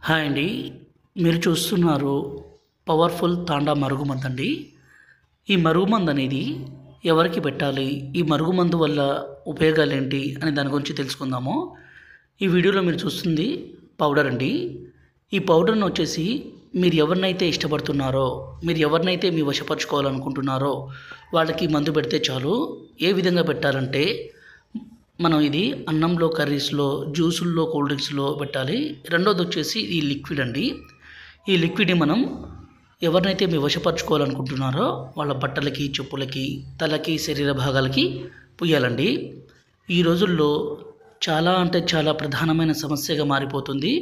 Hi అండి. మీరు చూస్తున్నారు పవర్ఫుల్ తాండా మరుగుమందు అండి. ఈ మరుగుమందు అనేది ఎవరికి పెట్టాలి, ఈ మరుగుమందు వల్ల ఉపయోగాలు ఏంటి అనే దాని గురించి తెలుసుకుందాము. ఈ వీడియోలో మీరు చూస్తుంది పౌడర్ అండి. ఈ పౌడర్ని వచ్చేసి మీరు ఎవరినైతే ఇష్టపడుతున్నారో, మీరు ఎవరినైతే మీ వశపరచుకోవాలనుకుంటున్నారో వాళ్ళకి మందు పెడితే చాలు. ఏ విధంగా పెట్టాలంటే మనం ఇది అన్నంలో, కర్రీస్లో, జ్యూసుల్లో, కూల్ డ్రింక్స్లో పెట్టాలి. రెండోది వచ్చేసి ఈ లిక్విడ్ అండి. ఈ లిక్విడ్ని మనం ఎవరినైతే మీ వశపరచుకోవాలనుకుంటున్నారో వాళ్ళ బట్టలకి, చెప్పులకి, తలకి, శరీర భాగాలకి పుయ్యాలండి. ఈ రోజుల్లో చాలా అంటే చాలా ప్రధానమైన సమస్యగా మారిపోతుంది.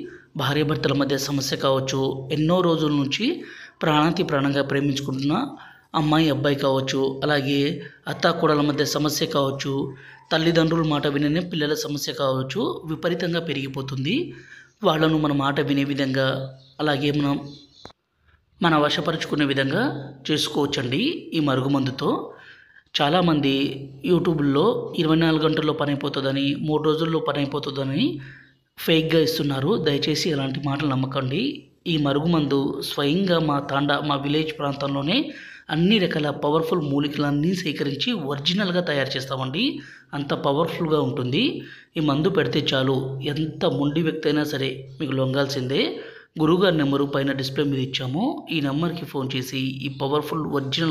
భార్యాభర్తల మధ్య సమస్య కావచ్చు, ఎన్నో రోజుల నుంచి ప్రాణానికి ప్రాణంగా ప్రేమించుకుంటున్న అమ్మాయి అబ్బాయి కావచ్చు, అలాగే అత్తాకోడళ్ళ మధ్య సమస్య కావచ్చు, తల్లిదండ్రుల మాట వినని పిల్లల సమస్య కావచ్చు, విపరీతంగా పెరిగిపోతుంది. వాళ్ళను మన మాట వినే విధంగా, అలాగే మన వశపరుచుకునే విధంగా చేసుకోవచ్చండి ఈ మరుగుమందుతో. చాలామంది యూట్యూబ్లో 24 గంటల్లో పని అయిపోతుందని, 3 రోజుల్లో పని అయిపోతుందని ఫేక్గా ఇస్తున్నారు. దయచేసి అలాంటి మాటలు నమ్మకండి. ఈ మరుగుమందు స్వయంగా మా విలేజ్ ప్రాంతంలోనే అన్ని రకాల పవర్ఫుల్ మూలికలన్నీ సేకరించి ఒరిజినల్గా తయారు చేస్తామండి. అంత పవర్ఫుల్గా ఉంటుంది. ఈ మందు పెడితే చాలు, ఎంత మొండి వ్యక్తి అయినా సరే మీకు లొంగాల్సిందే. గురువుగారి నెంబరు పైన డిస్ప్లే మీద ఇచ్చాము. ఈ నెంబర్కి ఫోన్ చేసి ఈ పవర్ఫుల్ ఒరిజినల్